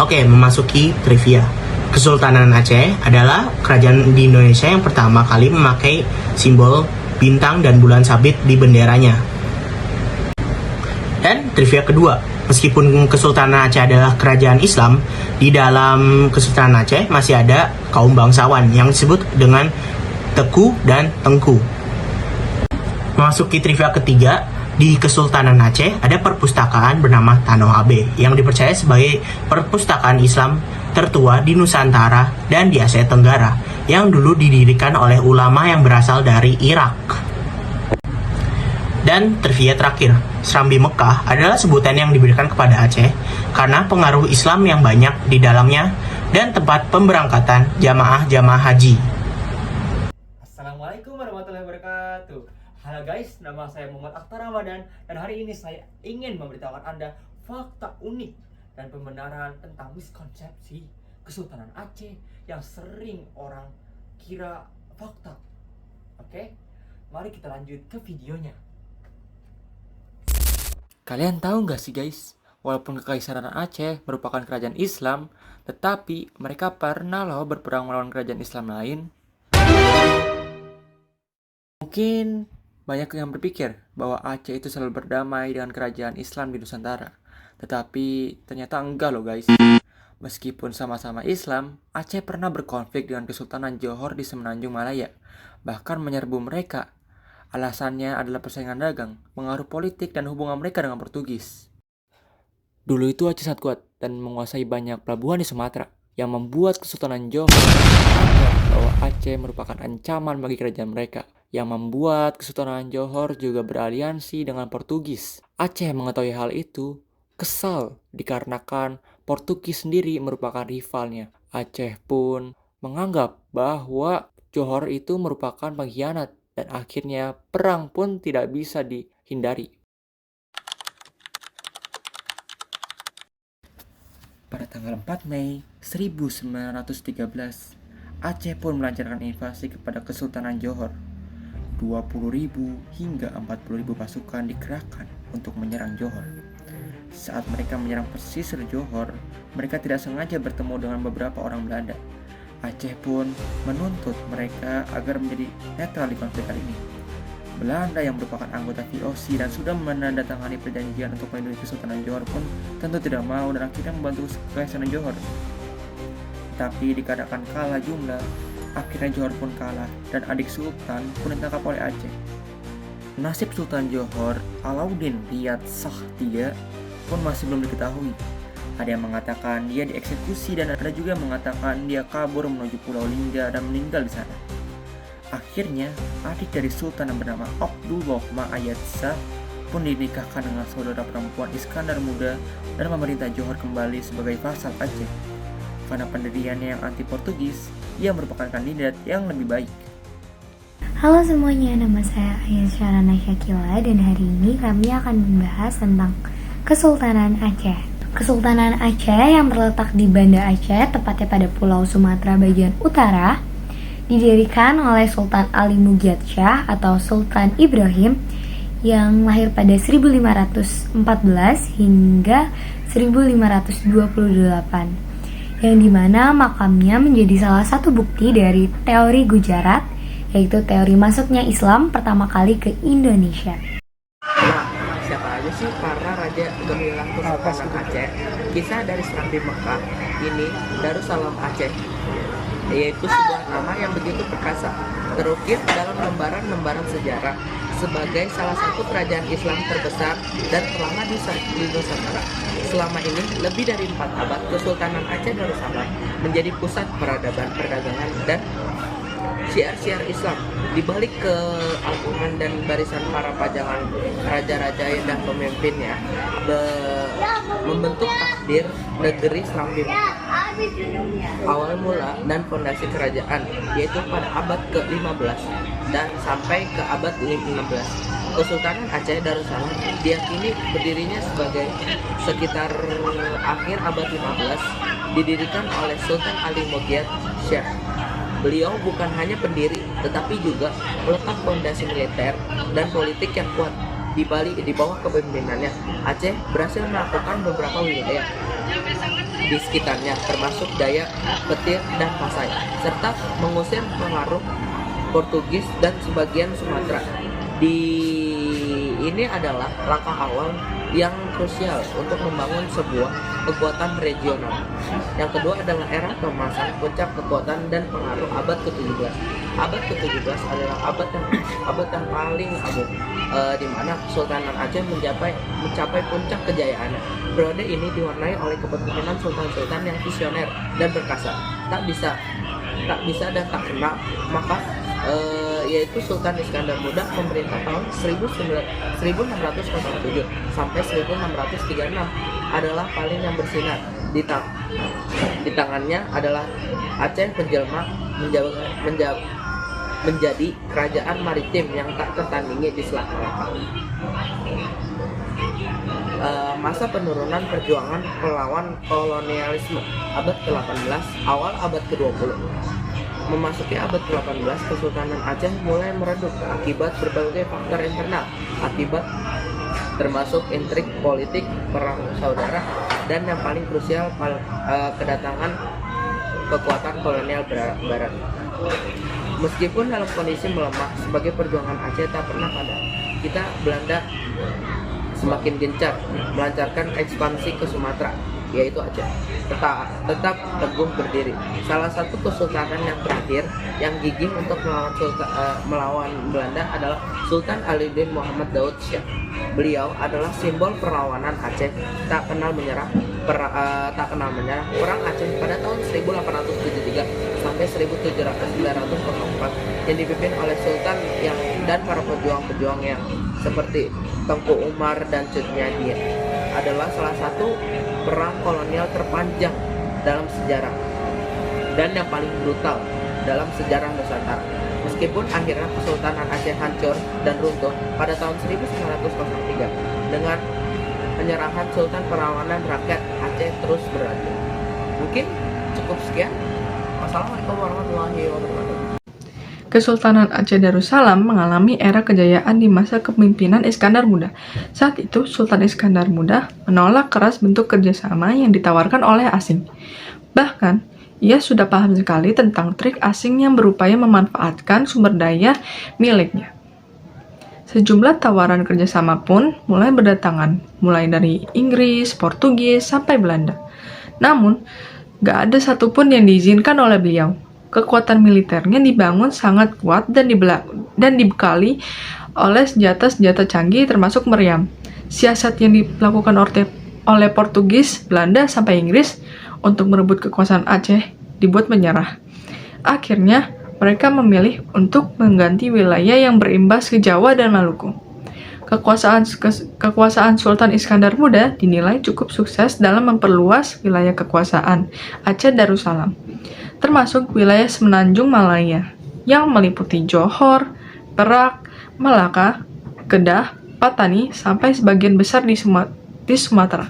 Oke, memasuki trivia. Kesultanan Aceh adalah kerajaan di Indonesia yang pertama kali memakai simbol bintang dan bulan sabit di benderanya. Dan trivia kedua, meskipun Kesultanan Aceh adalah kerajaan Islam, di dalam Kesultanan Aceh masih ada kaum bangsawan yang disebut dengan Teku dan Tengku. Memasuki trivia ketiga, di Kesultanan Aceh ada perpustakaan bernama Tanah Abe yang dipercaya sebagai perpustakaan Islam tertua di Nusantara dan di Asia Tenggara yang dulu didirikan oleh ulama yang berasal dari Irak. Dan trivia terakhir, Serambi Mekah adalah sebutan yang diberikan kepada Aceh karena pengaruh Islam yang banyak di dalamnya dan tempat pemberangkatan jamaah-jamaah haji. Assalamualaikum warahmatullahi wabarakatuh. Halo guys, nama saya Muhammad Akhtar Ramadan dan hari ini saya ingin memberitahukan Anda fakta unik dan pembenaran tentang miskonsepsi Kesultanan Aceh yang sering orang kira fakta. Oke, mari kita lanjut ke videonya. Kalian tahu nggak sih guys, walaupun Kekaisaran Aceh merupakan kerajaan Islam, tetapi mereka pernah loh berperang melawan kerajaan Islam lain. Mungkin banyak yang berpikir bahwa Aceh itu selalu berdamai dengan kerajaan Islam di Nusantara. Tetapi ternyata enggak loh guys. Meskipun sama-sama Islam, Aceh pernah berkonflik dengan Kesultanan Johor di Semenanjung Malaya. Bahkan menyerbu mereka. Alasannya adalah persaingan dagang, pengaruh politik, dan hubungan mereka dengan Portugis. Dulu itu Aceh sangat kuat dan menguasai banyak pelabuhan di Sumatera, yang membuat Kesultanan Johor menganggap bahwa Aceh merupakan ancaman bagi kerajaan mereka, yang membuat Kesultanan Johor juga beraliansi dengan Portugis. Aceh mengetahui hal itu, kesal dikarenakan Portugis sendiri merupakan rivalnya. Aceh pun menganggap bahwa Johor itu merupakan pengkhianat dan akhirnya perang pun tidak bisa dihindari. Pada tanggal 4 Mei 1913, Aceh pun melancarkan invasi kepada Kesultanan Johor. 20.000 hingga 40.000 pasukan dikerahkan untuk menyerang Johor. Saat mereka menyerang pesisir Johor, mereka tidak sengaja bertemu dengan beberapa orang Belanda. Aceh pun menuntut mereka agar menjadi netral di konflik kali ini. Belanda yang merupakan anggota VOC dan sudah menandatangani perjanjian untuk melindungi Kesultanan Johor pun tentu tidak mau dan akhirnya membantu Kekaisaran Johor. Tapi dikarenakan kalah jumlah, akhirnya Johor pun kalah dan adik Sultan pun ditangkap oleh Aceh. Nasib Sultan Johor, Alauddin Riyad Shah III, pun masih belum diketahui. Ada yang mengatakan dia dieksekusi dan ada juga yang mengatakan dia kabur menuju Pulau Lingga dan meninggal di sana. Akhirnya, adik dari Sultan yang bernama Abdullah Ma'ayad Shah pun dinikahkan dengan saudara perempuan Iskandar Muda dan memerintah Johor kembali sebagai vasal Aceh. Karena pendiriannya yang anti Portugis, ia merupakan kandidat yang lebih baik. Halo semuanya, nama saya Ayah Syarana Syakila dan hari ini kami akan membahas tentang Kesultanan Aceh. Kesultanan Aceh yang terletak di Banda Aceh, tepatnya pada Pulau Sumatera bagian utara, didirikan oleh Sultan Ali Mugyad Shah atau Sultan Ibrahim yang lahir pada 1514 hingga 1528, yang dimana makamnya menjadi salah satu bukti dari teori Gujarat, yaitu teori masuknya Islam pertama kali ke Indonesia. Nah, siapa aja sih para raja gemilang Kesultanan Aceh? Kisah dari Serambi Mekah ini Darussalam Aceh, yaitu sebuah nama yang begitu perkasa, terukir dalam lembaran-lembaran sejarah sebagai salah satu kerajaan Islam terbesar dan terlama di Nusantara. Selama ini, lebih dari 4 abad, Kesultanan Aceh Darussalam menjadi pusat peradaban, perdagangan, dan syiar-syiar Islam. Di balik keagungan dan barisan para pajangan raja-raja dan pemimpinnya membentuk takdir negeri Serambi Mekah. Awal mula dan fondasi kerajaan yaitu pada abad ke-15 dan sampai ke abad ke-16. Kesultanan Aceh Darussalam diyakini berdirinya sebagai sekitar akhir abad 15, didirikan oleh Sultan Ali Mugyad Shah. Beliau bukan hanya pendiri, tetapi juga meletak fondasi militer dan politik yang kuat. Di bawah kepemimpinannya, Aceh berhasil melakukan beberapa wilayah di sekitarnya, termasuk Dayak, Petir, dan Pasai, serta mengusir pengaruh Portugis dan sebagian Sumatera. Ini adalah langkah awal yang krusial untuk membangun sebuah kekuatan regional. Yang kedua adalah era keemasan, puncak kekuatan dan pengaruh abad ke-17. Abad ke-17 adalah abad yang paling agung, di mana Kesultanan Aceh mencapai puncak kejayaannya. Periode ini diwarnai oleh kepemimpinan sultan-sultan yang visioner dan perkasa, tak bisa dan tak kenal, maka yaitu Sultan Iskandar Muda memerintah tahun 1607 sampai 1636 adalah paling yang bersinar. Di tangannya adalah Aceh menjelma menjadi kerajaan maritim yang tak tertandingi di Selat Malaka. Masa penurunan perjuangan melawan kolonialisme abad ke-18 awal abad ke-20. Memasuki abad ke-18, Kesultanan Aceh mulai meredup akibat berbagai faktor internal, termasuk intrik politik, perang saudara, dan yang paling krusial kedatangan kekuatan kolonial barat. Meskipun dalam kondisi melemah, sebagai perjuangan Aceh tak pernah padam, Belanda semakin gencar melancarkan ekspansi ke Sumatera, yaitu Aceh, tetap teguh berdiri. Salah satu kesultanan yang terakhir yang gigih untuk melawan Belanda adalah Sultan Alauddin Muhammad Daud Shah. Beliau adalah simbol perlawanan Aceh, tak kenal menyerah. Perang Aceh pada tahun 1873 sampai 1904 yang dipimpin oleh Sultan dan para pejuang-pejuang yang seperti Tengku Umar dan Cut Nyak Dien adalah salah satu perang kolonial terpanjang dalam sejarah dan yang paling brutal dalam sejarah Nusantara. Meskipun akhirnya Kesultanan Aceh hancur dan runtuh pada tahun 1903 dengan penyerahan Sultan Perlawanan Rakyat Aceh terus berlanjut. Mungkin cukup sekian. Wassalamualaikum warahmatullahi wabarakatuh. Kesultanan Aceh Darussalam mengalami era kejayaan di masa kepemimpinan Iskandar Muda. Saat itu, Sultan Iskandar Muda menolak keras bentuk kerjasama yang ditawarkan oleh asing. Bahkan, ia sudah paham sekali tentang trik asing yang berupaya memanfaatkan sumber daya miliknya. Sejumlah tawaran kerjasama pun mulai berdatangan, mulai dari Inggris, Portugis, sampai Belanda. Namun, gak ada satupun yang diizinkan oleh beliau. Kekuatan militernya dibangun sangat kuat dan dibekali oleh senjata-senjata canggih termasuk meriam. Siasat yang dilakukan oleh Portugis, Belanda, sampai Inggris untuk merebut kekuasaan Aceh dibuat menyerah. Akhirnya, mereka memilih untuk mengganti wilayah yang berimbas ke Jawa dan Maluku. Kekuasaan Sultan Iskandar Muda dinilai cukup sukses dalam memperluas wilayah kekuasaan Aceh Darussalam, termasuk wilayah semenanjung Malaya, yang meliputi Johor, Perak, Malaka, Kedah, Patani, sampai sebagian besar di Sumatera.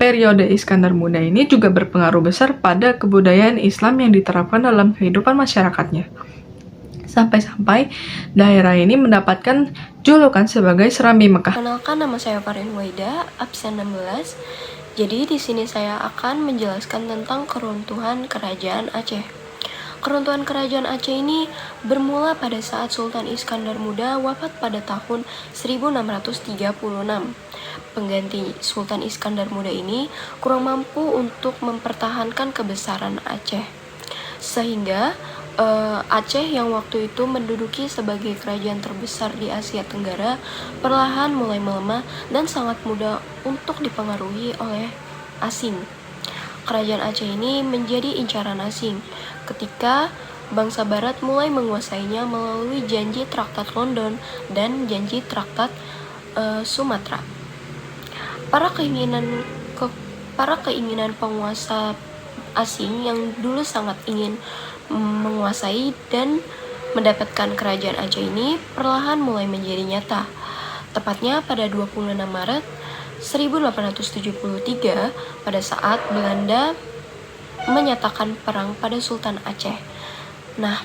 Periode Iskandar Muda ini juga berpengaruh besar pada kebudayaan Islam yang diterapkan dalam kehidupan masyarakatnya. Sampai-sampai daerah ini mendapatkan julukan sebagai Serambi Mekah. Kenalkan, nama saya Farin Waida, absen 16. Jadi di sini saya akan menjelaskan tentang keruntuhan Kerajaan Aceh. Keruntuhan Kerajaan Aceh ini bermula pada saat Sultan Iskandar Muda wafat pada tahun 1636. Pengganti Sultan Iskandar Muda ini kurang mampu untuk mempertahankan kebesaran Aceh. Sehingga Aceh yang waktu itu menduduki sebagai kerajaan terbesar di Asia Tenggara perlahan mulai melemah dan sangat mudah untuk dipengaruhi oleh asing. Kerajaan Aceh ini menjadi incaran asing ketika bangsa barat mulai menguasainya melalui janji Traktat London dan janji Traktat Sumatera. Para keinginan penguasa asing yang dulu sangat ingin menguasai dan mendapatkan kerajaan Aceh ini perlahan mulai menjadi nyata. Tepatnya pada 26 Maret 1873 pada saat Belanda menyatakan perang pada Sultan Aceh. Nah,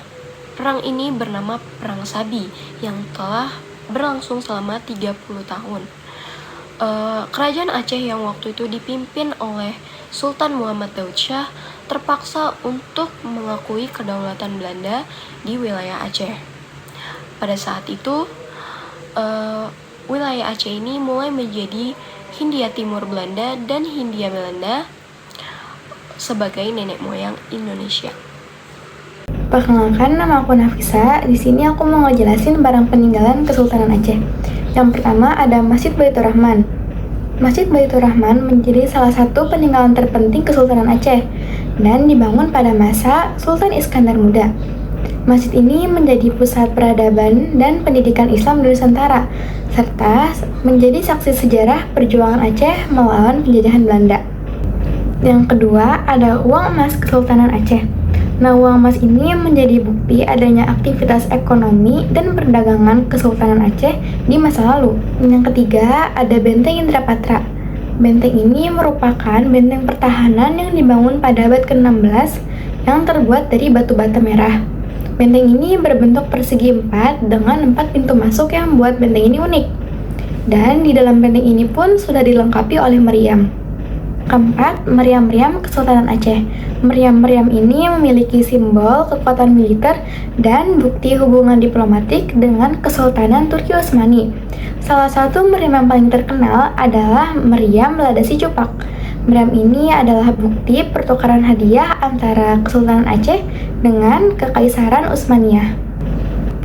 perang ini bernama Perang Sabi yang telah berlangsung selama 30 tahun. kerajaan Aceh yang waktu itu dipimpin oleh Sultan Muhammad Daud Shah terpaksa untuk mengakui kedaulatan Belanda di wilayah Aceh. Pada saat itu, wilayah Aceh ini mulai menjadi Hindia Timur Belanda dan Hindia Belanda sebagai nenek moyang Indonesia. Perkenalkan, nama aku Nafisa. Di sini aku mau ngejelasin barang peninggalan Kesultanan Aceh. Yang pertama ada Masjid Baitur Rahman. Masjid Baitur Rahman menjadi salah satu peninggalan terpenting Kesultanan Aceh dan dibangun pada masa Sultan Iskandar Muda. Masjid ini menjadi pusat peradaban dan pendidikan Islam di Nusantara, serta menjadi saksi sejarah perjuangan Aceh melawan penjajahan Belanda. Yang kedua, ada uang emas Kesultanan Aceh. Nah, uang emas ini menjadi bukti adanya aktivitas ekonomi dan perdagangan Kesultanan Aceh di masa lalu. Yang ketiga, ada Benteng Indrapatra. Benteng ini merupakan benteng pertahanan yang dibangun pada abad ke-16 yang terbuat dari batu bata merah. Benteng ini berbentuk persegi 4 dengan 4 pintu masuk yang membuat benteng ini unik. Dan di dalam benteng ini pun sudah dilengkapi oleh meriam. Keempat, meriam-meriam Kesultanan Aceh. Meriam-meriam ini memiliki simbol kekuatan militer dan bukti hubungan diplomatik dengan Kesultanan Turki Utsmani. Salah satu meriam yang paling terkenal adalah meriam Ladasi Cupak. Meriam ini adalah bukti pertukaran hadiah antara Kesultanan Aceh dengan Kekaisaran Utsmaniyah.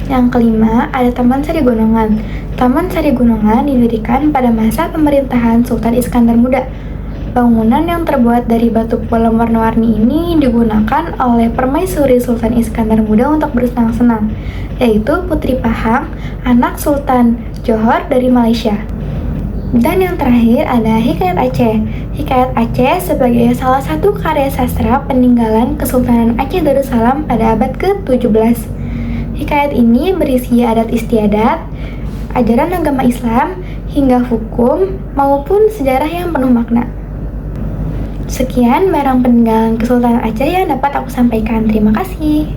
Yang kelima, ada Taman Sari Gunungan. Taman Sari Gunungan didirikan pada masa pemerintahan Sultan Iskandar Muda. Bangunan yang terbuat dari batu polam warna-warni ini digunakan oleh permaisuri Sultan Iskandar Muda untuk bersenang-senang, yaitu Putri Pahang, anak Sultan Johor dari Malaysia. Dan yang terakhir ada Hikayat Aceh. Hikayat Aceh sebagai salah satu karya sastra peninggalan Kesultanan Aceh Darussalam pada abad ke-17. Hikayat ini berisi adat istiadat, ajaran agama Islam, hingga hukum maupun sejarah yang penuh makna. Sekian barang peninggalan Kesultanan Aceh yang dapat aku sampaikan. Terima kasih.